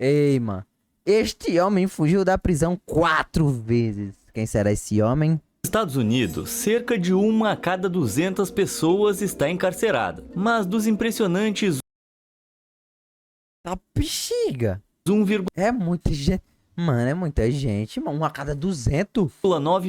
Ei, mano. Este homem fugiu da prisão 4 vezes. Quem será esse homem? Estados Unidos, cerca de 1 a cada 200 pessoas está encarcerada. Mas dos impressionantes Tá bexiga. 1,9 É muita gente. Mano, é muita gente, mano. 1 a cada 200.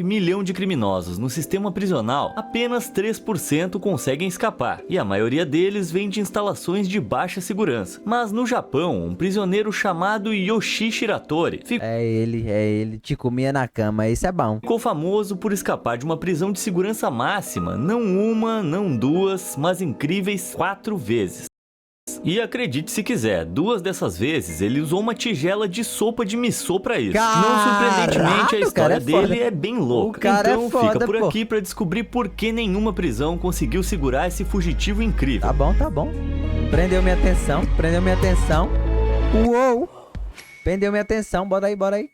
milhão de criminosos no sistema prisional, apenas 3% conseguem escapar. E a maioria deles vem de instalações de baixa segurança. Mas no Japão, um prisioneiro chamado Yoshi Shiratori É ele. Te comia na cama. Esse é bom. ficou famoso por escapar de uma prisão de segurança máxima, não uma, não duas, mas incríveis 4 vezes. E acredite se quiser, 2 dessas vezes ele usou uma tigela de sopa de missô pra isso. Não surpreendentemente, a Caralho, o cara história é dele foda. é bem louca. O cara é Então foda, fica por pô. aqui pra descobrir por que nenhuma prisão conseguiu segurar esse fugitivo incrível. Tá bom. Prendeu minha atenção. Uou. Prendeu minha atenção. Bora aí.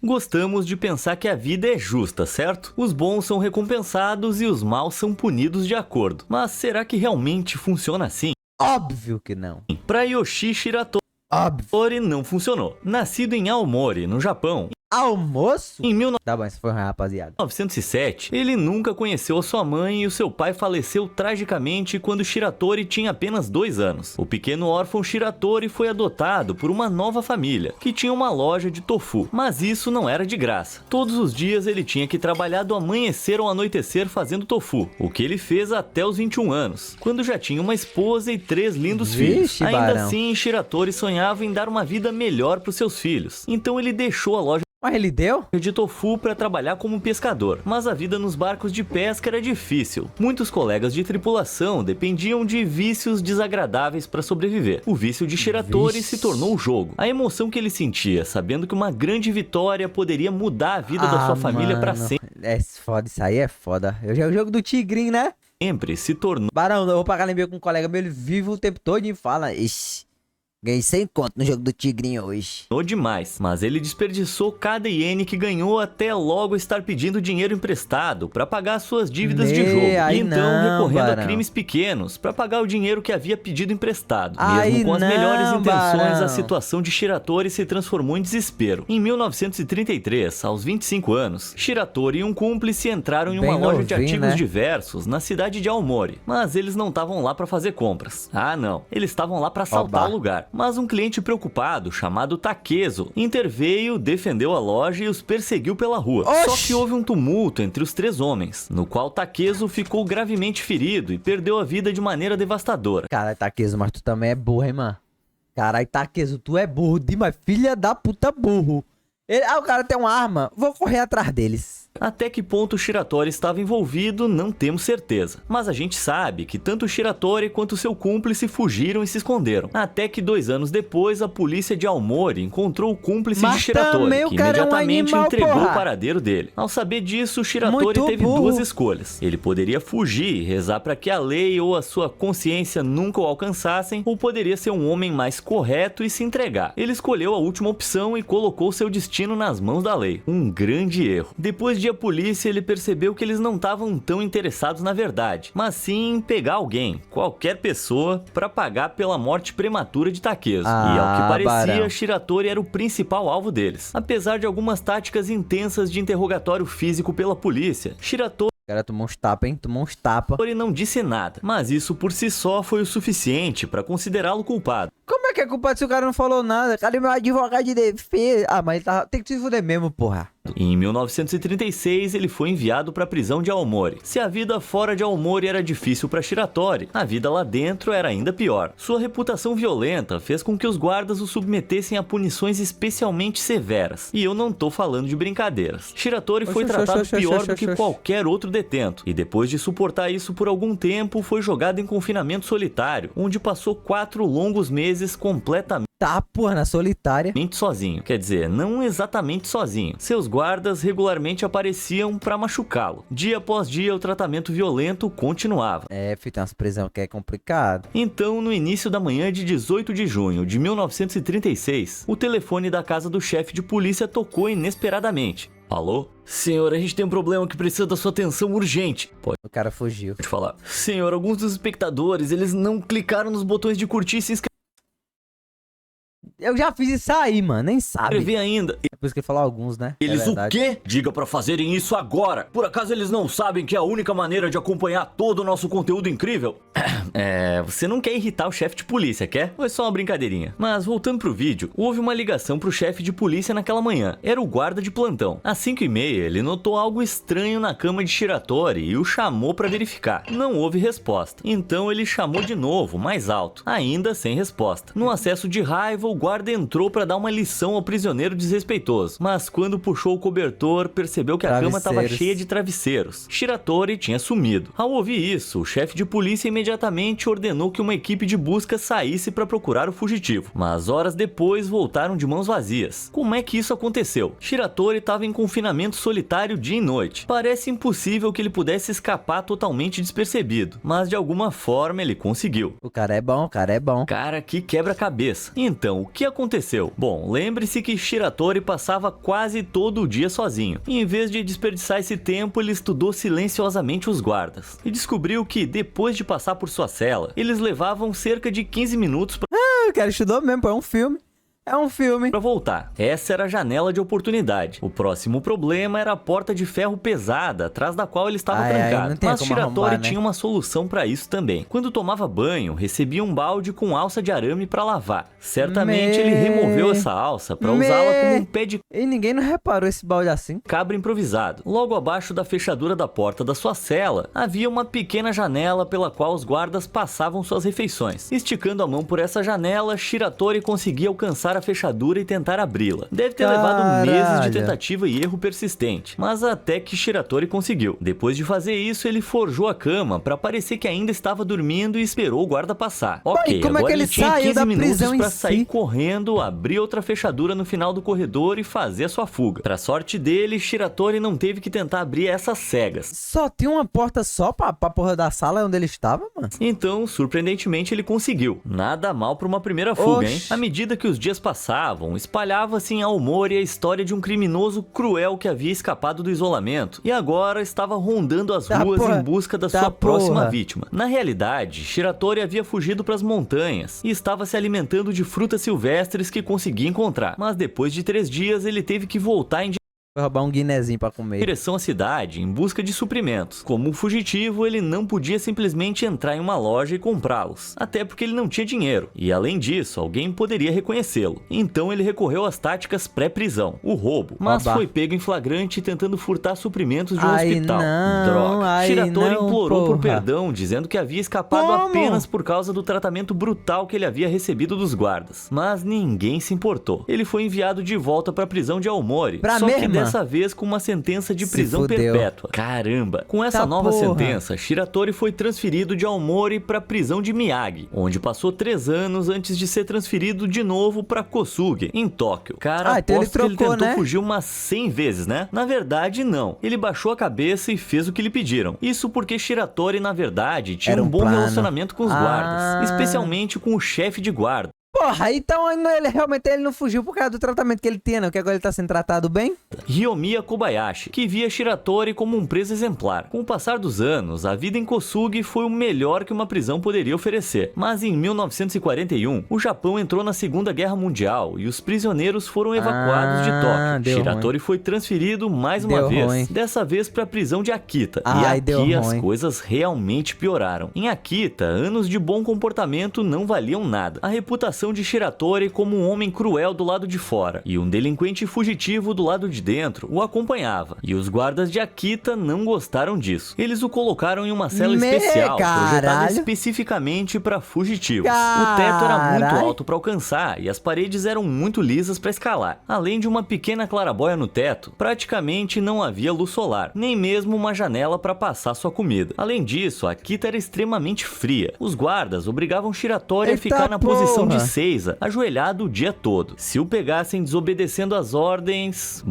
Gostamos de pensar que a vida é justa, certo? Os bons são recompensados e os maus são punidos de acordo. Mas será que realmente funciona assim? Óbvio que não. Para Yoshi Shiratori Óbvio. não funcionou. Nascido em Aomori, no Japão, Almoço? em Tá bom, isso foi ruim, rapaziada. 1907, ele nunca conheceu a sua mãe e o seu pai faleceu tragicamente quando Shiratori tinha apenas 2 anos. O pequeno órfão Shiratori foi adotado por uma nova família, que tinha uma loja de tofu. Mas isso não era de graça. Todos os dias ele tinha que trabalhar do amanhecer ao anoitecer fazendo tofu, o que ele fez até os 21 anos, quando já tinha uma esposa e 3 lindos filhos. Vixe, Ainda barão. assim, Shiratori sonhava em dar uma vida melhor para os seus filhos. Então ele deixou a loja Mas ele deu? de tofu para trabalhar como pescador, mas a vida nos barcos de pesca era difícil. Muitos colegas de tripulação dependiam de vícios desagradáveis para sobreviver. O vício de Shiratori se tornou o jogo. A emoção que ele sentia, sabendo que uma grande vitória poderia mudar a vida da sua família para mano. É foda, isso aí é foda. Eu já é o jogo do Tigrinho, né? sempre, se tornou Barão, eu vou pagar lembrei com um colega meu, ele vive o tempo todo e fala, ixi, ganhei 100 conto no jogo do Tigrinho hoje. demais, mas ele desperdiçou cada iene que ganhou até logo estar pedindo dinheiro emprestado para pagar suas dívidas de jogo. E aí então não, recorrendo a Barão. crimes pequenos para pagar o dinheiro que havia pedido emprestado. Aí Mesmo com as não, melhores intenções, Barão. a situação de Shiratori se transformou em desespero. Em 1933, aos 25 anos, Shiratori e um cúmplice entraram em uma Bem loja de novinho, artigos né? diversos na cidade de Aomori, mas eles não estavam lá para fazer compras. Ah, não, eles estavam lá para assaltar Roubar. o lugar. Mas um cliente preocupado, chamado Takezo, interveio, defendeu a loja e os perseguiu pela rua. Oxi! Só que houve um tumulto entre os 3 homens, no qual Takezo ficou gravemente ferido e perdeu a vida de maneira devastadora. Caralho, Taqueso, mas tu também é burro, hein, mano? Caralho, Taqueso, tu é burro demais, filha da puta burro. O cara tem uma arma, vou correr atrás deles. Até que ponto Shiratori estava envolvido, não temos certeza. Mas a gente sabe que tanto Shiratori quanto seu cúmplice fugiram e se esconderam. Até que 2 anos depois, a polícia de Aomori encontrou o cúmplice Mas de Shiratori, também o que cara é um imediatamente animal, entregou porra. o paradeiro dele. Ao saber disso, Shiratori Muito teve burro. 2 escolhas. Ele poderia fugir e rezar para que a lei ou a sua consciência nunca o alcançassem, ou poderia ser um homem mais correto e se entregar. Ele escolheu a última opção e colocou seu destino nas mãos da lei. Um grande erro. Depois de a polícia, ele percebeu que eles não estavam tão interessados na verdade, mas sim em pegar alguém, qualquer pessoa, para pagar pela morte prematura de Takezo. E ao que parecia, Barão. Shiratori era o principal alvo deles. Apesar de algumas táticas intensas de interrogatório físico pela polícia, Shiratori O cara tomou uns tapas, hein? Tomou uns tapas. não disse nada, mas isso por si só foi o suficiente para considerá-lo culpado. Como é que é culpa se o cara não falou nada? Cadê meu advogado de defesa? Ah, mas ele tem que se fuder mesmo, porra. Em 1936, ele foi enviado para a prisão de Aomori. Se a vida fora de Aomori era difícil para Shiratori, a vida lá dentro era ainda pior. Sua reputação violenta fez com que os guardas o submetessem a punições especialmente severas. E eu não tô falando de brincadeiras. Shiratori foi tratado pior do que qualquer outro detento. E depois de suportar isso por algum tempo, foi jogado em confinamento solitário, onde passou 4 longos meses completamente Tá, porra, na solitária. sozinho. Quer dizer, não exatamente sozinho. Seus guardas regularmente apareciam para machucá-lo. Dia após dia, o tratamento violento continuava. É, filho, tem umas prisão que é complicado. Então, no início da manhã de 18 de junho de 1936, o telefone da casa do chefe de polícia tocou inesperadamente. Alô? Senhor, a gente tem um problema que precisa da sua atenção urgente. Pode O cara fugiu. falar. Senhor, alguns dos espectadores, eles não clicaram nos botões de curtir e se inscrever. Eu já fiz isso aí, mano. Nem sabe. Escrever ainda. Depois que ele falou alguns, né? Eles É o verdade. quê? Diga pra fazerem isso agora. Por acaso eles não sabem que é a única maneira de acompanhar todo o nosso conteúdo incrível? Você não quer irritar o chefe de polícia, quer? Ou é só uma brincadeirinha? Mas voltando pro vídeo, houve uma ligação pro chefe de polícia naquela manhã. Era o guarda de plantão. Às 5h30, ele notou algo estranho na cama de Shiratori e o chamou pra verificar. Não houve resposta. Então ele chamou de novo, mais alto. Ainda sem resposta. No acesso de raiva, o guarda entrou pra dar uma lição ao prisioneiro desrespeitoso. Mas quando puxou o cobertor, percebeu que a cama estava cheia de travesseiros. Shiratori tinha sumido. Ao ouvir isso, o chefe de polícia imediatamente ordenou que uma equipe de busca saísse para procurar o fugitivo. Mas horas depois voltaram de mãos vazias. Como é que isso aconteceu? Shiratori estava em confinamento solitário dia e noite. Parece impossível que ele pudesse escapar totalmente despercebido, mas de alguma forma ele conseguiu. O cara é bom, o cara é bom. Cara, que quebra-cabeça. Então, o que aconteceu? Bom, lembre-se que Shiratori passava quase todo o dia sozinho. E em vez de desperdiçar esse tempo, ele estudou silenciosamente os guardas. E descobriu que, depois de passar por sua cela, eles levavam cerca de 15 minutos O cara estudou mesmo, pô. É um filme. É um filme. para voltar. Essa era a janela de oportunidade. O próximo problema era a porta de ferro pesada, atrás da qual ele estava trancado. não tem Mas como Shiratori arrombar, né? tinha uma solução para isso também. Quando tomava banho, recebia um balde com alça de arame para lavar. Certamente ele removeu essa alça para usá-la como um pé de E ninguém não reparou esse balde assim. cabra improvisado. Logo abaixo da fechadura da porta da sua cela, havia uma pequena janela pela qual os guardas passavam suas refeições. Esticando a mão por essa janela, Shiratori conseguia alcançar a fechadura e tentar abri-la. Deve ter levado meses de tentativa e erro persistente, mas até que Shiratori conseguiu. Depois de fazer isso, ele forjou a cama para parecer que ainda estava dormindo e esperou o guarda passar. Ok, como é agora que ele tinha saiu 15 da minutos prisão em para si? sair correndo, abrir outra fechadura no final do corredor e fazer a sua fuga. Para sorte dele, Shiratori não teve que tentar abrir essas cegas. Só tinha uma porta só pra porra da sala onde ele estava, mano. Então, surpreendentemente, ele conseguiu. Nada mal para uma primeira fuga, hein? Oxi. À medida que os dias passavam, espalhava-se em Aomori a história de um criminoso cruel que havia escapado do isolamento e agora estava rondando as ruas porra. em busca da Tá sua próxima porra. vítima. Na realidade, Shiratori havia fugido para as montanhas e estava se alimentando de frutas silvestres que conseguia encontrar. Mas depois de 3 dias, ele teve que voltar em Foi roubar um guinezinho pra comer. direção à cidade em busca de suprimentos. Como um fugitivo, ele não podia simplesmente entrar em uma loja e comprá-los, até porque ele não tinha dinheiro. E além disso, alguém poderia reconhecê-lo. Então ele recorreu às táticas pré-prisão, o roubo. Mas Oba. foi pego em flagrante tentando furtar suprimentos de um Ai, hospital. não, Droga. ai, Shiratori não, implorou por porra. perdão, dizendo que havia escapado Como? apenas por causa do tratamento brutal que ele havia recebido dos guardas. Mas ninguém se importou. Ele foi enviado de volta para a prisão de Aomori, Pra só que mesma? dessa vez com uma sentença de Se prisão fudeu. perpétua. Caramba! Com essa Tá nova porra. sentença, Shiratori foi transferido de Aomori para a prisão de Miyagi, onde passou 3 anos antes de ser transferido de novo para Kosuge, em Tóquio. Cara, Então ele aposto que ele trocou, tentou né? fugir umas 100 vezes, né? Na verdade, não. Ele baixou a cabeça e fez o que lhe pediram. Isso porque Shiratori, na verdade, tinha Era um um bom plano. relacionamento com os Ah. guardas, especialmente com o chefe de guarda. Porra, então ele realmente ele não fugiu por causa do tratamento que ele tinha, não? Que agora ele tá sendo tratado bem? Ryomiya Kobayashi, que via Shiratori como um preso exemplar. Com o passar dos anos, a vida em Kosugi foi o melhor que uma prisão poderia oferecer. Mas em 1941, o Japão entrou na Segunda Guerra Mundial e os prisioneiros foram evacuados de Tóquio. deu Shiratori foi transferido mais uma Deu vez, ruim. dessa vez para a prisão de Akita. Ai, E deu aqui as ruim. coisas realmente pioraram. Em Akita, anos de bom comportamento não valiam nada. A reputação de Shiratori como um homem cruel do lado de fora e um delinquente fugitivo do lado de dentro o acompanhava. E os guardas de Akita não gostaram disso. Eles o colocaram em uma cela especial, projetada caralho. especificamente para fugitivos. O teto era muito Caralho. alto para alcançar e as paredes eram muito lisas para escalar. Além de uma pequena clarabóia no teto, praticamente não havia luz solar, nem mesmo uma janela para passar sua comida. Além disso, Akita era extremamente fria. Os guardas obrigavam Shiratori a Eita ficar na posição de porra. Seiza, ajoelhado o dia todo. Se o pegassem desobedecendo as ordens...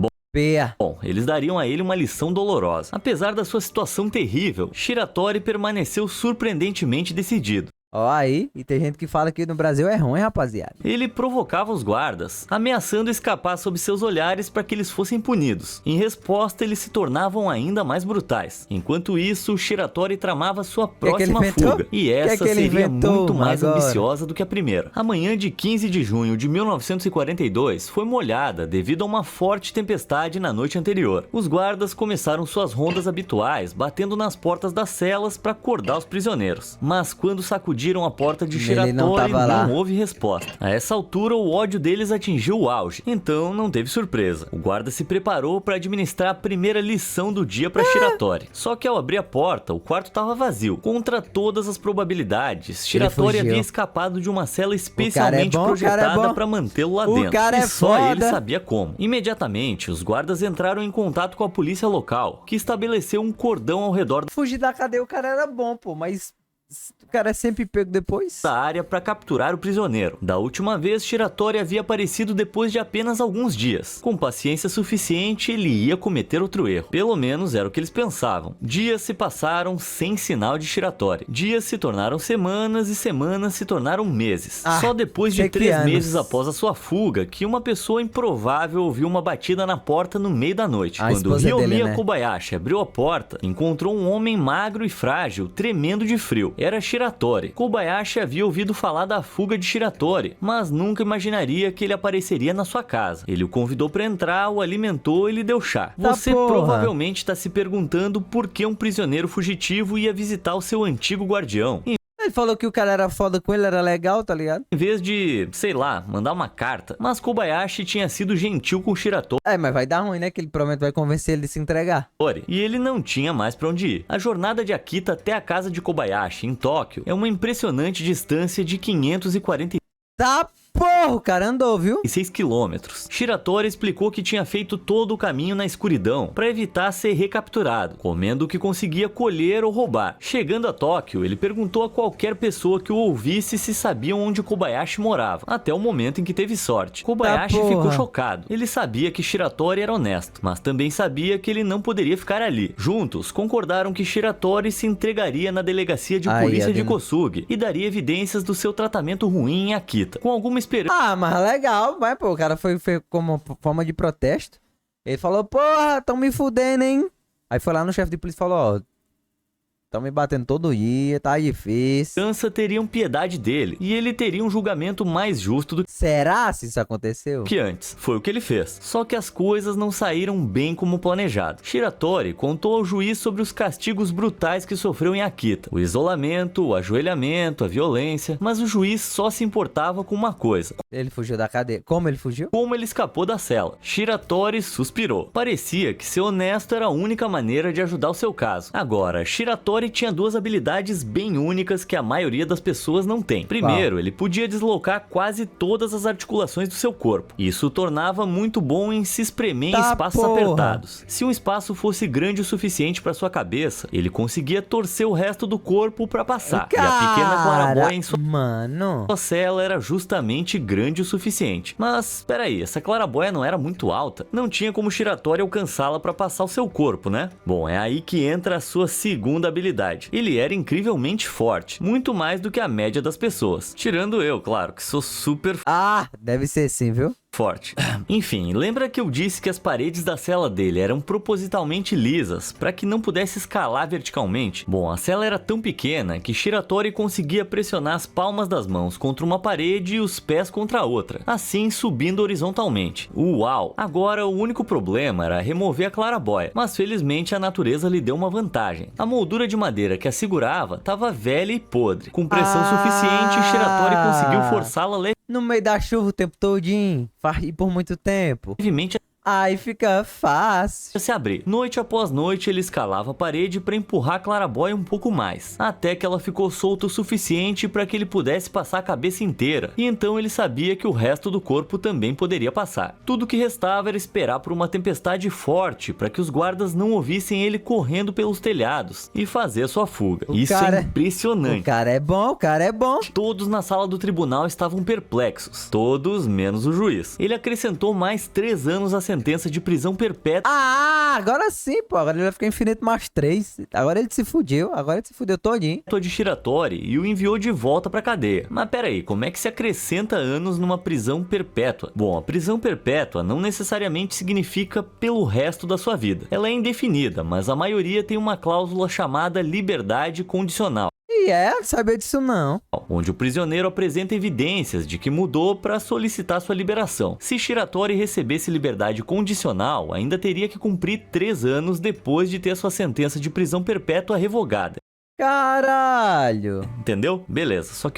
Bom, eles dariam a ele uma lição dolorosa. Apesar da sua situação terrível, Shiratori permaneceu surpreendentemente decidido. Ó aí, e tem gente que fala que no Brasil é ruim, rapaziada. Ele provocava os guardas, ameaçando escapar sob seus olhares para que eles fossem punidos. Em resposta, eles se tornavam ainda mais brutais. Enquanto isso, Shiratori tramava sua próxima fuga. E essa seria muito mais ambiciosa do que a primeira. A manhã de 15 de junho de 1942 foi molhada devido a uma forte tempestade na noite anterior. Os guardas começaram suas rondas habituais, batendo nas portas das celas para acordar os prisioneiros. Mas quando sacudiram a porta de Shiratori, não houve resposta. A essa altura, o ódio deles atingiu o auge, então não teve surpresa. O guarda se preparou para administrar a primeira lição do dia para Shiratori. Só que ao abrir a porta, o quarto estava vazio. Contra todas as probabilidades, Shiratori havia escapado de uma cela especialmente projetada para mantê-lo lá dentro. E só ele sabia como. Imediatamente, os guardas entraram em contato com a polícia local, que estabeleceu um cordão ao redor Fugir da cadeia, o cara era bom, pô, mas o cara é sempre pego depois da área para capturar o prisioneiro. Da última vez, Shiratori havia aparecido depois de apenas alguns dias. Com paciência suficiente, ele ia cometer outro erro. Pelo menos era o que eles pensavam. Dias se passaram sem sinal de Shiratori. Dias se tornaram semanas e semanas se tornaram meses. Só depois de 3 meses após a sua fuga, que uma pessoa improvável ouviu uma batida na porta no meio da noite. Quando Ryomiya Kobayashi abriu a porta, encontrou um homem magro e frágil, tremendo de frio. Era Shiratori. Kobayashi havia ouvido falar da fuga de Shiratori, mas nunca imaginaria que ele apareceria na sua casa. Ele o convidou para entrar, o alimentou e lhe deu chá. Você provavelmente está se perguntando por que um prisioneiro fugitivo ia visitar o seu antigo guardião. Ele falou que o cara era foda com ele, era legal, tá ligado? Em vez de, sei lá, mandar uma carta. Mas Kobayashi tinha sido gentil com Shiratori. Mas vai dar ruim, né? Que ele provavelmente vai convencer ele de se entregar. E ele não tinha mais pra onde ir. A jornada de Akita até a casa de Kobayashi, em Tóquio, é uma impressionante distância de 540 Porra, o cara andou, viu? 6 quilômetros. Shiratori explicou que tinha feito todo o caminho na escuridão para evitar ser recapturado, comendo o que conseguia colher ou roubar. Chegando a Tóquio, ele perguntou a qualquer pessoa que o ouvisse se sabiam onde Kobayashi morava, até o momento em que teve sorte. Kobayashi ficou chocado. Ele sabia que Shiratori era honesto, mas também sabia que ele não poderia ficar ali. Juntos, concordaram que Shiratori se entregaria na delegacia de polícia de Kosugi e daria evidências do seu tratamento ruim em Akita. Com alguma esperança. Mas legal, mas pô, o cara foi como forma de protesto. Ele falou, porra, tão me fudendo, hein? Aí foi lá no chefe de polícia e falou, ó, tão me batendo todo dia, tá difícil. Criança teriam piedade dele e ele teria um julgamento mais justo do que... Será se isso aconteceu? Que antes. Foi o que ele fez. Só que as coisas não saíram bem como planejado. Shiratori contou ao juiz sobre os castigos brutais que sofreu em Akita. O isolamento, o ajoelhamento, a violência. Mas o juiz só se importava com uma coisa. Ele fugiu da cadeia. Como ele fugiu? Como ele escapou da cela. Shiratori suspirou. Parecia que ser honesto era a única maneira de ajudar o seu caso. Agora, Shiratori tinha 2 habilidades bem únicas que a maioria das pessoas não tem. Primeiro, ele podia deslocar quase todas as articulações do seu corpo. Isso o tornava muito bom em se espremer em espaços apertados. Se um espaço fosse grande o suficiente para sua cabeça, ele conseguia torcer o resto do corpo para passar. E a pequena clarabóia em sua cela era justamente grande o suficiente. Mas, peraí, essa clarabóia não era muito alta? Não tinha como Shiratori alcançá-la para passar o seu corpo, né? Bom, é aí que entra a sua segunda habilidade. Ele era incrivelmente forte, muito mais do que a média das pessoas. Tirando eu, claro, que sou super... deve ser sim, viu? Forte. Enfim, lembra que eu disse que as paredes da cela dele eram propositalmente lisas para que não pudesse escalar verticalmente? Bom, a cela era tão pequena que Shiratori conseguia pressionar as palmas das mãos contra uma parede e os pés contra a outra, assim subindo horizontalmente. Uau! Agora o único problema era remover a clarabóia, mas felizmente a natureza lhe deu uma vantagem. A moldura de madeira que a segurava estava velha e podre. Com pressão suficiente, Shiratori conseguiu forçá-la no meio da chuva o tempo todinho, e por muito tempo. levemente Aí fica fácil. se abrir. Noite após noite ele escalava a parede para empurrar a clarabóia um pouco mais, até que ela ficou solta o suficiente para que ele pudesse passar a cabeça inteira, e então ele sabia que o resto do corpo também poderia passar. Tudo que restava era esperar por uma tempestade forte para que os guardas não ouvissem ele correndo pelos telhados e fazer sua fuga. Isso é impressionante. O cara é bom, o cara é bom. Todos na sala do tribunal estavam perplexos, todos menos o juiz. Ele acrescentou mais 3 anos à sentença de prisão perpétua Ah, agora sim, pô. Agora ele vai ficar infinito mais 3. Agora ele se fudeu. Agora ele se fudeu todinho. de Shiratori e o enviou de volta pra cadeia. Mas pera aí, como é que se acrescenta anos numa prisão perpétua? Bom, a prisão perpétua não necessariamente significa pelo resto da sua vida. Ela é indefinida, mas a maioria tem uma cláusula chamada liberdade condicional, E não sabia disso não. onde o prisioneiro apresenta evidências de que mudou para solicitar sua liberação. Se Shiratori recebesse liberdade condicional, ainda teria que cumprir 3 anos depois de ter sua sentença de prisão perpétua revogada. Caralho. Entendeu? Beleza, só que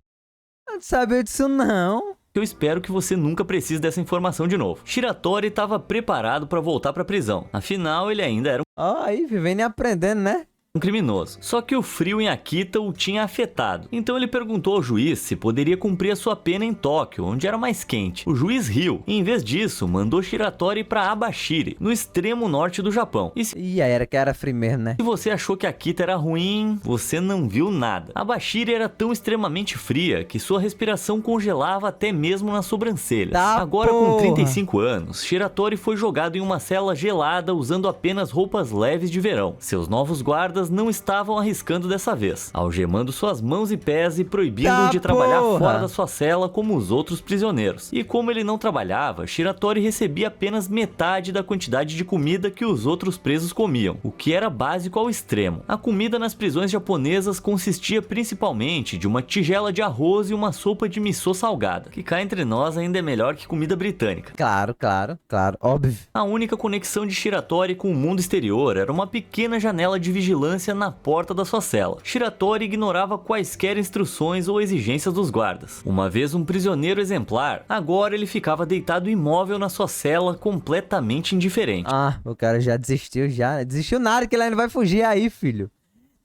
Não sabia disso não. eu espero que você nunca precise dessa informação de novo. Shiratori estava preparado para voltar para a prisão. Afinal, ele ainda era Ó, aí, vivendo e aprendendo, né? um criminoso. Só que o frio em Akita o tinha afetado. Então ele perguntou ao juiz se poderia cumprir a sua pena em Tóquio, onde era mais quente. O juiz riu e, em vez disso, mandou Shiratori para Abashiri, no extremo norte do Japão. E se E aí era que era free mesmo, né? você achou que Akita era ruim, você não viu nada. Abashiri era tão extremamente fria que sua respiração congelava até mesmo nas sobrancelhas. Tá, Agora, com porra. 35 anos, Shiratori foi jogado em uma cela gelada usando apenas roupas leves de verão. Seus novos guardas não estavam arriscando dessa vez, algemando suas mãos e pés e proibindo-o Tá, de trabalhar porra. fora da sua cela como os outros prisioneiros. E como ele não trabalhava, Shiratori recebia apenas metade da quantidade de comida que os outros presos comiam, o que era básico ao extremo. A comida nas prisões japonesas consistia principalmente de uma tigela de arroz e uma sopa de miso salgada, que cá entre nós ainda é melhor que comida britânica. Claro, óbvio. A única conexão de Shiratori com o mundo exterior era uma pequena janela de vigilância na porta da sua cela. Shiratori ignorava quaisquer instruções ou exigências dos guardas. Uma vez um prisioneiro exemplar, agora ele ficava deitado imóvel na sua cela, completamente indiferente. Ah, o cara já desistiu já. Desistiu nada, que ele ainda vai fugir aí, filho.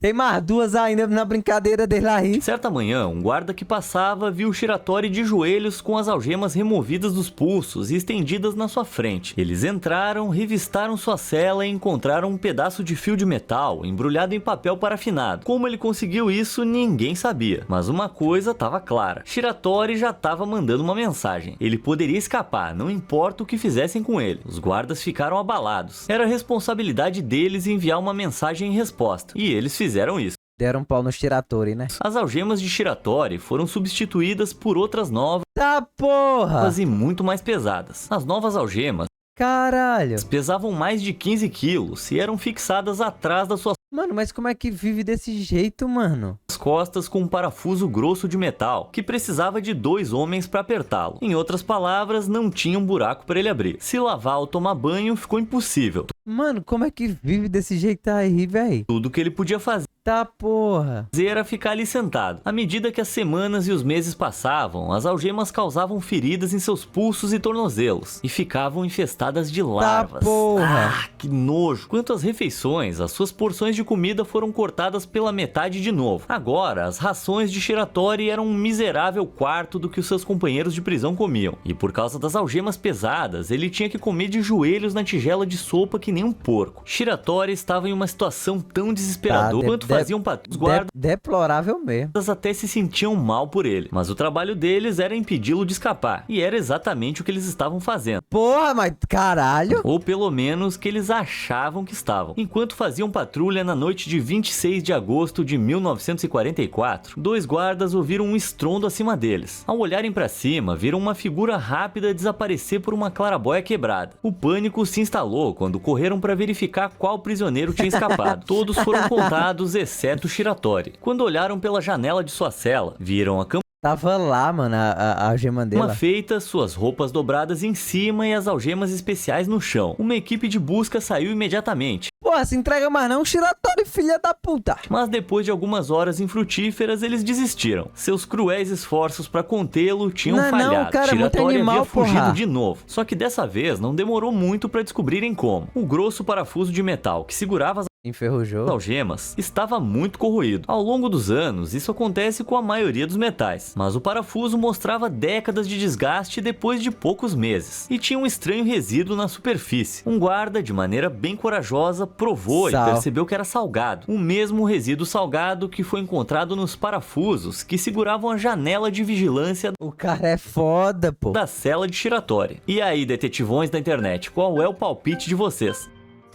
Tem mais 2 ainda na brincadeira dele aí. Certa manhã, um guarda que passava viu Shiratori de joelhos com as algemas removidas dos pulsos e estendidas na sua frente. Eles entraram, revistaram sua cela e encontraram um pedaço de fio de metal embrulhado em papel parafinado. Como ele conseguiu isso, ninguém sabia. Mas uma coisa estava clara. Shiratori já estava mandando uma mensagem. Ele poderia escapar, não importa o que fizessem com ele. Os guardas ficaram abalados. Era responsabilidade deles enviar uma mensagem em resposta. E eles fizeram isso. Deram um pau no Shiratori, né? As algemas de Shiratori foram substituídas por outras novas Tá porra! e muito mais pesadas. As novas algemas Caralho. pesavam mais de 15 quilos e eram fixadas atrás das suas Mano, mas como é que vive desse jeito, mano? costas com um parafuso grosso de metal, que precisava de 2 homens para apertá-lo. Em outras palavras, não tinha um buraco para ele abrir. Se lavar ou tomar banho ficou impossível. Mano, como é que vive desse jeito aí, véi? Tudo que ele podia fazer Tá porra. era ficar ali sentado. À medida que as semanas e os meses passavam, as algemas causavam feridas em seus pulsos e tornozelos e ficavam infestadas de larvas. porra. Ah, que nojo! Quanto às refeições, as suas porções de comida foram cortadas pela metade de novo. Agora, as rações de Shiratori eram um miserável quarto do que os seus companheiros de prisão comiam. E por causa das algemas pesadas, ele tinha que comer de joelhos na tigela de sopa que nem um porco. Shiratori estava em uma situação tão desesperadora quanto faziam os guardas Deplorável mesmo. até se sentiam mal por ele, mas o trabalho deles era impedi-lo de escapar, e era exatamente o que eles estavam fazendo, Porra, mas caralho. ou pelo menos que eles achavam que estavam. Enquanto faziam patrulha na noite de 26 de agosto de 1944, 2 guardas ouviram um estrondo acima deles. Ao olharem para cima, viram uma figura rápida desaparecer por uma clarabóia quebrada. O pânico se instalou quando correram para verificar qual prisioneiro tinha escapado. Todos foram contados, exceto Shiratori. Quando olharam pela janela de sua cela, viram a Tava lá, mano, a algema dela. cama feita, suas roupas dobradas em cima e as algemas especiais no chão. Uma equipe de busca saiu imediatamente, Porra, se entrega mais não, Shiratori, filha da puta. mas depois de algumas horas infrutíferas, eles desistiram. Seus cruéis esforços para contê-lo tinham Não, falhado. cara, é muito Shiratori animal, havia fugido porra. de novo. Só que dessa vez não demorou muito para descobrirem como. O grosso parafuso de metal que segurava as Enferrujou. algemas estava muito corroído. Ao longo dos anos, isso acontece com a maioria dos metais, mas o parafuso mostrava décadas de desgaste depois de poucos meses, e tinha um estranho resíduo na superfície. Um guarda, de maneira bem corajosa, provou e percebeu que era salgado, o mesmo resíduo salgado que foi encontrado nos parafusos que seguravam a janela de vigilância O cara é foda, pô. da cela de Shiratori. E aí, detetivões da internet, qual é o palpite de vocês?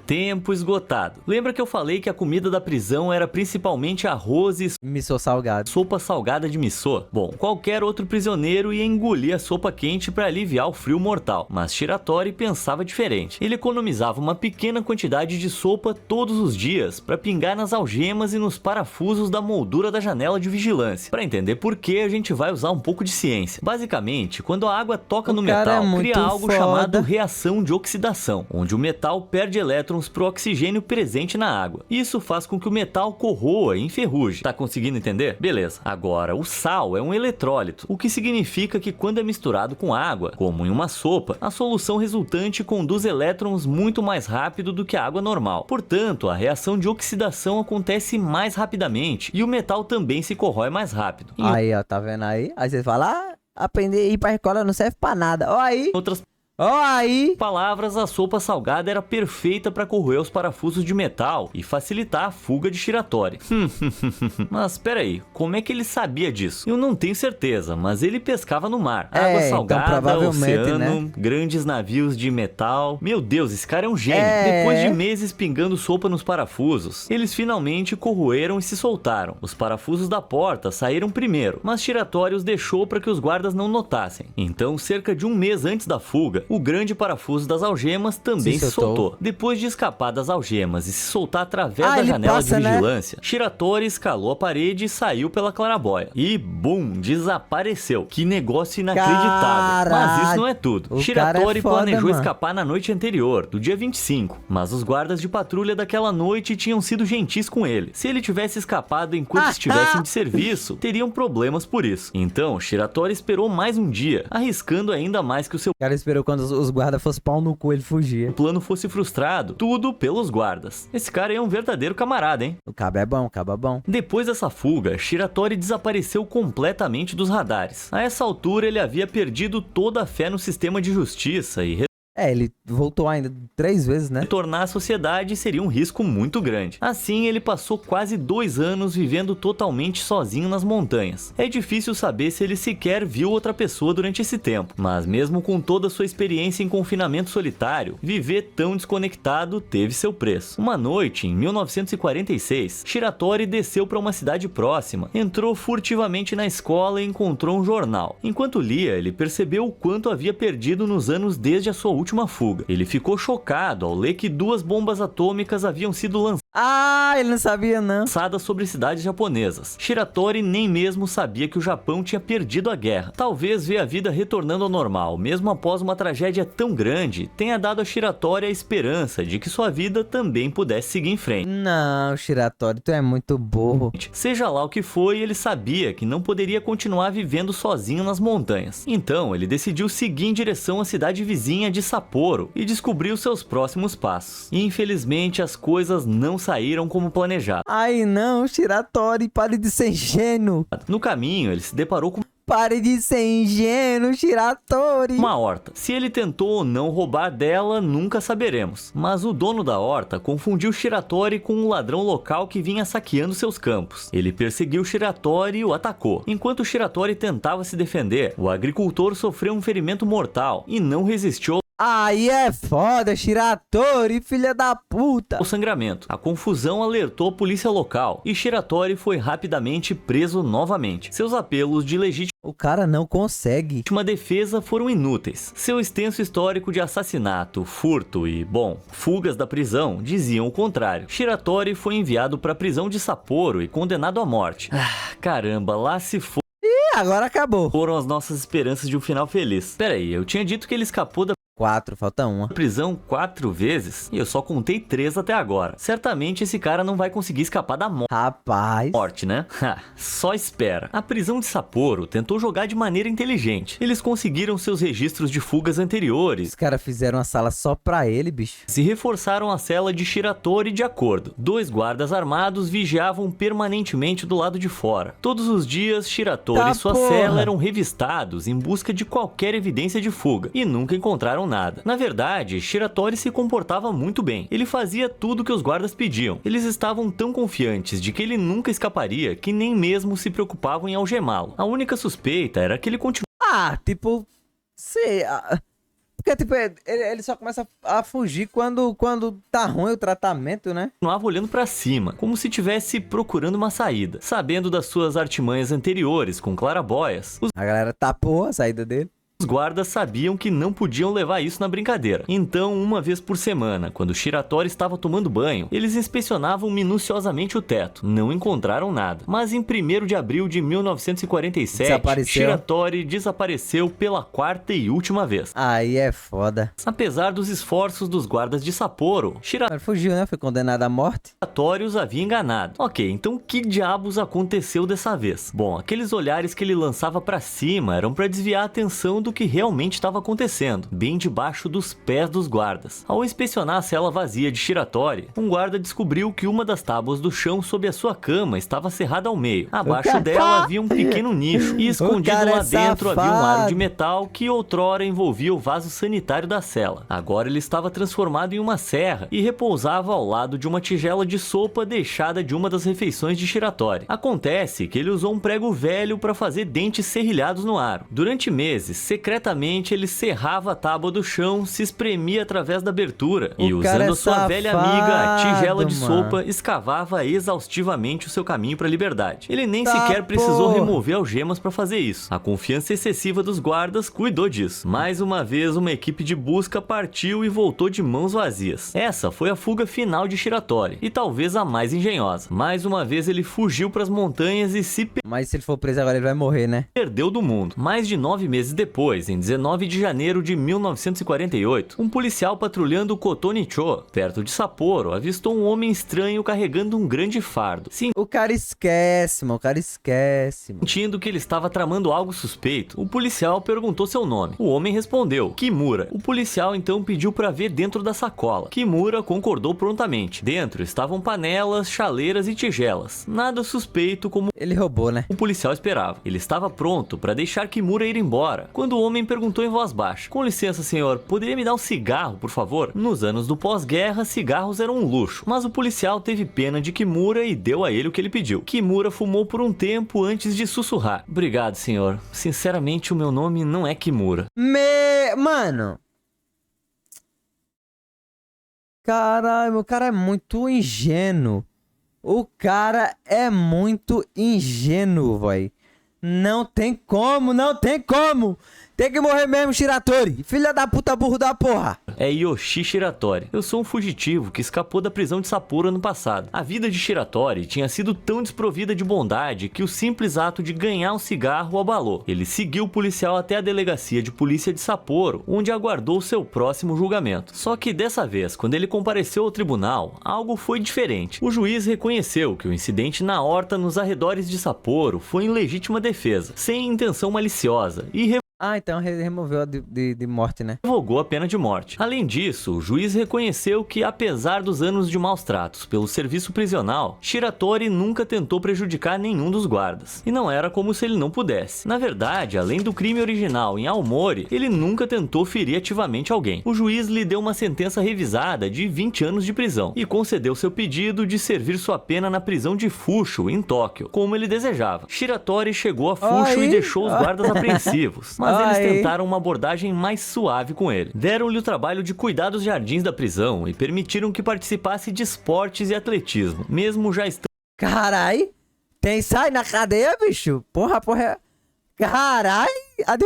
Tempo esgotado. Lembra que eu falei que a comida da prisão era principalmente arroz e Missou salgado. sopa salgada de miso? Bom, qualquer outro prisioneiro ia engolir a sopa quente para aliviar o frio mortal, mas Shiratori pensava diferente. Ele economizava uma pequena quantidade de sopa todos os dias para pingar nas algemas e nos parafusos da moldura da janela de vigilância. Para entender por que, a gente vai usar um pouco de ciência. Basicamente, quando a água toca no metal, cria algo chamado reação de oxidação, onde o metal perde elétrons para o oxigênio presente na água. Isso faz com que o metal corroa e enferruje. Tá conseguindo entender? Beleza. Agora, o sal é um eletrólito, o que significa que quando é misturado com água, como em uma sopa, a solução resultante conduz elétrons muito mais rápido do que a água normal. Portanto, a reação de oxidação acontece mais rapidamente e o metal também se corrói mais rápido. Aí, ó, tá vendo aí? Aí você fala, aprender a ir pra escola não serve pra nada. Ó aí. Outras Ó aí. palavras, a sopa salgada era perfeita para corroer os parafusos de metal e facilitar a fuga de Shiratori. Mas peraí, como é que ele sabia disso? Eu não tenho certeza, mas ele pescava no mar. Água salgada, então, provavelmente, oceano, né? grandes navios de metal. Meu Deus, esse cara é um gênio. É. Depois de meses pingando sopa nos parafusos, eles finalmente corroeram e se soltaram. Os parafusos da porta saíram primeiro, mas Shiratori os deixou para que os guardas não notassem. Então, cerca de um mês antes da fuga, o grande parafuso das algemas também se soltou. Depois de escapar das algemas e se soltar através da janela de vigilância, Shiratori escalou a parede e saiu pela claraboia. E, bum, desapareceu. Que negócio inacreditável. Caraca. Mas isso não é tudo. O Shiratori cara é foda, planejou mano. escapar na noite anterior, do dia 25, mas os guardas de patrulha daquela noite tinham sido gentis com ele. Se ele tivesse escapado enquanto estivessem de serviço, teriam problemas por isso. Então, Shiratori esperou mais um dia, arriscando ainda mais que o seu O cara esperou quando os guardas fossem pau no cu, ele fugia. plano fosse frustrado. Tudo pelos guardas. Esse cara é um verdadeiro camarada, hein? O cabo é bom, o cabo é bom. Depois dessa fuga, Shiratori desapareceu completamente dos radares. A essa altura, ele havia perdido toda a fé no sistema de justiça e Ele voltou ainda 3 vezes, né? retornar à sociedade seria um risco muito grande. Assim, ele passou quase 2 anos vivendo totalmente sozinho nas montanhas. É difícil saber se ele sequer viu outra pessoa durante esse tempo, mas mesmo com toda a sua experiência em confinamento solitário, viver tão desconectado teve seu preço. Uma noite, em 1946, Shiratori desceu para uma cidade próxima, entrou furtivamente na escola e encontrou um jornal. Enquanto lia, ele percebeu o quanto havia perdido nos anos desde a sua última fuga. Ele ficou chocado ao ler que 2 bombas atômicas haviam sido Ele não sabia, não. lançadas sobre cidades japonesas. Shiratori nem mesmo sabia que o Japão tinha perdido a guerra. Talvez ver a vida retornando ao normal, mesmo após uma tragédia tão grande, tenha dado a Shiratori a esperança de que sua vida também pudesse seguir em frente. Não, Shiratori, tu é muito burro. Seja lá o que foi, ele sabia que não poderia continuar vivendo sozinho nas montanhas. Então, ele decidiu seguir em direção à cidade vizinha de Sapporo e descobriu seus próximos passos. E, infelizmente, as coisas não saíram como planejado. Ai não, Shiratori, pare de ser ingênuo. No caminho, ele se deparou com Pare de ser ingênuo, Shiratori. uma horta. Se ele tentou ou não roubar dela, nunca saberemos. Mas o dono da horta confundiu Shiratori com um ladrão local que vinha saqueando seus campos. Ele perseguiu Shiratori e o atacou. Enquanto Shiratori tentava se defender, o agricultor sofreu um ferimento mortal e não resistiu Aí é foda, Shiratori, filha da puta. ao sangramento. A confusão alertou a polícia local e Shiratori foi rapidamente preso novamente. Seus apelos de legítima O cara não consegue. defesa foram inúteis. Seu extenso histórico de assassinato, furto e, bom, fugas da prisão diziam o contrário. Shiratori foi enviado para a prisão de Sapporo e condenado à morte. Caramba, lá se Agora acabou. foram as nossas esperanças de um final feliz. Pera aí, eu tinha dito que ele escapou da 4, falta uma. Prisão 4 vezes e eu só contei 3 até agora. Certamente esse cara não vai conseguir escapar da Rapaz. morte, né? Só espera. A prisão de Sapporo tentou jogar de maneira inteligente. Eles conseguiram seus registros de fugas anteriores. Os caras fizeram uma sala só pra ele, bicho. Se reforçaram a cela de Shiratori de acordo. 2 guardas armados vigiavam permanentemente do lado de fora. Todos os dias, Shiratori e sua cela eram revistados em busca de qualquer evidência de fuga e nunca encontraram nada. Na verdade, Shiratori se comportava muito bem. Ele fazia tudo que os guardas pediam. Eles estavam tão confiantes de que ele nunca escaparia que nem mesmo se preocupavam em algemá-lo. A única suspeita era que ele Tipo, sei. Porque, tipo, ele só começa a fugir quando tá ruim o tratamento, né? continuava olhando pra cima, como se estivesse procurando uma saída. Sabendo das suas artimanhas anteriores com claraboias, A galera tapou a saída dele. os guardas sabiam que não podiam levar isso na brincadeira. Então, uma vez por semana, quando Shiratori estava tomando banho, eles inspecionavam minuciosamente o teto. Não encontraram nada. Mas em 1º de abril de 1947, Shiratori desapareceu pela 4ª e última vez. Aí é foda. Apesar dos esforços dos guardas de Sapporo, Ele fugiu, né? Foi condenado à morte. Shiratori os havia enganado. Ok, então que diabos aconteceu dessa vez? Bom, aqueles olhares que ele lançava pra cima eram pra desviar a atenção do que realmente estava acontecendo, bem debaixo dos pés dos guardas. Ao inspecionar a cela vazia de Shiratori, um guarda descobriu que uma das tábuas do chão sob a sua cama estava cerrada ao meio. Abaixo dela havia um pequeno nicho e escondido lá dentro havia um aro de metal que outrora envolvia o vaso sanitário da cela. Agora ele estava transformado em uma serra e repousava ao lado de uma tigela de sopa deixada de uma das refeições de Shiratori. Acontece que ele usou um prego velho para fazer dentes serrilhados no aro. Durante meses, secretamente, ele serrava a tábua do chão, se espremia através da abertura e, usando a sua velha amiga, a tigela de sopa, escavava exaustivamente o seu caminho para a liberdade. Ele nem sequer precisou remover algemas para fazer isso. A confiança excessiva dos guardas cuidou disso. Mais uma vez, uma equipe de busca partiu e voltou de mãos vazias. Essa foi a fuga final de Shiratori e talvez a mais engenhosa. Mais uma vez, ele fugiu para as montanhas e Mas se ele for preso agora, ele vai morrer, né? perdeu do mundo. Mais de 9 meses depois, em 19 de janeiro de 1948, um policial patrulhando o Kotonicho, perto de Sapporo, avistou um homem estranho carregando um grande fardo. O cara esquece, mano. O cara esquece, mano. Sentindo que ele estava tramando algo suspeito, o policial perguntou seu nome. O homem respondeu, Kimura. O policial então pediu para ver dentro da sacola. Kimura concordou prontamente. Dentro estavam panelas, chaleiras e tigelas. Nada suspeito como ele roubou, né? o policial esperava. Ele estava pronto para deixar Kimura ir embora, quando o homem perguntou em voz baixa, com licença senhor, poderia me dar um cigarro, por favor? Nos anos do pós-guerra, cigarros eram um luxo, mas o policial teve pena de Kimura e deu a ele o que ele pediu. Kimura fumou por um tempo antes de sussurrar. Obrigado, senhor. Sinceramente, o meu nome não é Kimura. Mano. Caralho, o cara é muito ingênuo. O cara é muito ingênuo, véi. Não tem como, não tem como. Tem que morrer mesmo, Shiratori. Filha da puta, burro da porra. É Yoshi Shiratori. Eu sou um fugitivo que escapou da prisão de Sapporo ano passado. A vida de Shiratori tinha sido tão desprovida de bondade que o simples ato de ganhar um cigarro o abalou. Ele seguiu o policial até a delegacia de polícia de Sapporo, onde aguardou seu próximo julgamento. Só que dessa vez, quando ele compareceu ao tribunal, algo foi diferente. O juiz reconheceu que o incidente na horta nos arredores de Sapporo foi em legítima defesa, sem intenção maliciosa, e então removeu a de morte, né? revogou a pena de morte. Além disso, o juiz reconheceu que, apesar dos anos de maus tratos pelo serviço prisional, Shiratori nunca tentou prejudicar nenhum dos guardas. E não era como se ele não pudesse. Na verdade, além do crime original em Aomori, ele nunca tentou ferir ativamente alguém. O juiz lhe deu uma sentença revisada de 20 anos de prisão e concedeu seu pedido de servir sua pena na prisão de Fushu, em Tóquio, como ele desejava. Shiratori chegou a Fushu e deixou os guardas apreensivos. Mas eles tentaram uma abordagem mais suave com ele. Deram-lhe o trabalho de cuidar dos jardins da prisão e permitiram que participasse de esportes e atletismo, mesmo já estando... Carai, tem sai na cadeia, bicho? Porra. Carai, a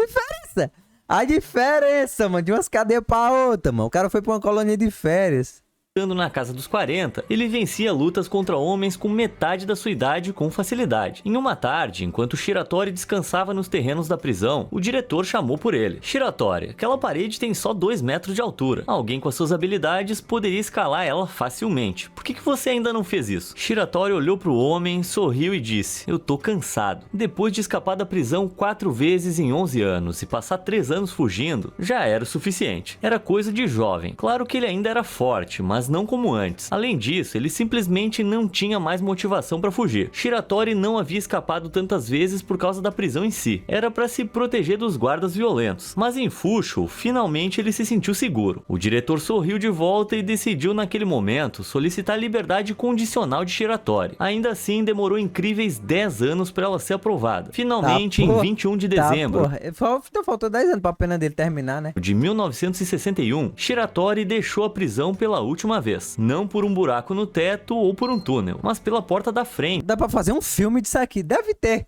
diferença, mano, de umas cadeias pra outra, mano. O cara foi pra uma colônia de férias. Estando na casa dos 40, ele vencia lutas contra homens com metade da sua idade com facilidade. Em uma tarde, enquanto Shiratori descansava nos terrenos da prisão, o diretor chamou por ele. Shiratori, aquela parede tem só 2 metros de altura. Alguém com as suas habilidades poderia escalar ela facilmente. Por que você ainda não fez isso? Shiratori olhou para o homem, sorriu e disse: eu tô cansado. Depois de escapar da prisão 4 vezes em 11 anos e passar 3 anos fugindo, já era o suficiente. Era coisa de jovem. Claro que ele ainda era forte, mas não como antes. Além disso, ele simplesmente não tinha mais motivação para fugir. Shiratori não havia escapado tantas vezes por causa da prisão em si. Era para se proteger dos guardas violentos. Mas em Fusho, finalmente ele se sentiu seguro. O diretor sorriu de volta e decidiu naquele momento solicitar a liberdade condicional de Shiratori. Ainda assim, demorou incríveis 10 anos para ela ser aprovada. Finalmente, em 21 de dezembro Faltou 10 anos pra pena dele terminar, né? de 1961, Shiratori deixou a prisão pela última vez. Não por um buraco no teto ou por um túnel, mas pela porta da frente. Dá pra fazer um filme disso aqui. Deve ter.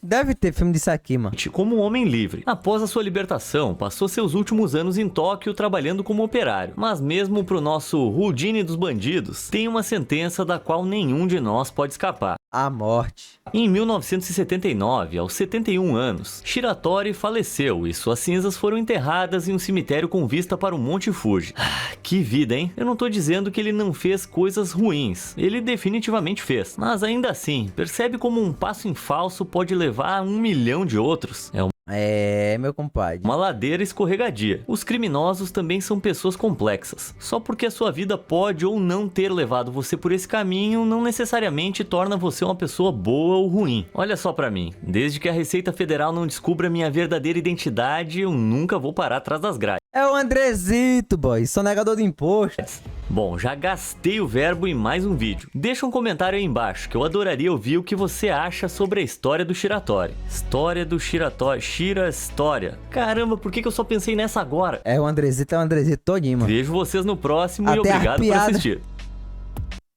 Deve ter filme disso aqui, mano. Como um homem livre. Após a sua libertação, passou seus últimos anos em Tóquio trabalhando como operário. Mas mesmo pro nosso Houdini dos bandidos, tem uma sentença da qual nenhum de nós pode escapar. A morte. Em 1979, aos 71 anos, Shiratori faleceu e suas cinzas foram enterradas em um cemitério com vista para o Monte Fuji. Que vida, hein? Eu não tô dizendo que ele não fez coisas ruins. Ele definitivamente fez. Mas ainda assim, percebe como um passo em falso pode levar a 1 milhão de outros? É, meu compadre. Uma ladeira escorregadia. Os criminosos também são pessoas complexas. Só porque a sua vida pode ou não ter levado você por esse caminho, não necessariamente torna você uma pessoa boa ou ruim. Olha só pra mim, desde que a Receita Federal não descubra minha verdadeira identidade, eu nunca vou parar atrás das grades. É o Andrezito, boy. Sonegador de imposto. Bom, já gastei o verbo em mais um vídeo. Deixa um comentário aí embaixo, que eu adoraria ouvir o que você acha sobre a história do Shiratori. História do Shiratori. História. Caramba, por que eu só pensei nessa agora? É o Andrezito todinho, mano. Vejo vocês no próximo e Até obrigado por assistir.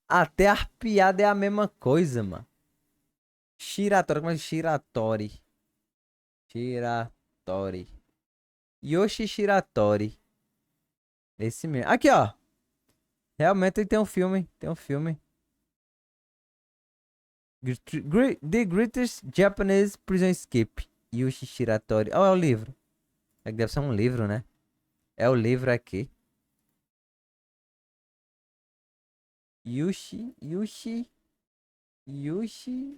Até a piada é a mesma coisa, mano. Shiratori, como é Shiratori? Shiratori. Yoshi Shiratori. Esse mesmo. Aqui, ó. Realmente tem um filme. Tem um filme. The Greatest Japanese Prison Escape. Yoshi Shiratori. Oh, é o livro. É que deve ser um livro, né? É o livro aqui. Yoshi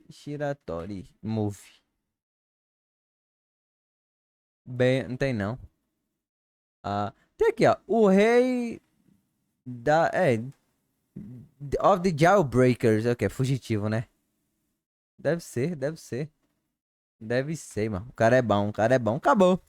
Shiratori Movie. Bem, não tem não. Tem aqui, ó. O rei da... of the Jailbreakers. Ok, fugitivo, né? Deve ser. Deve ser, mano. O cara é bom. Acabou.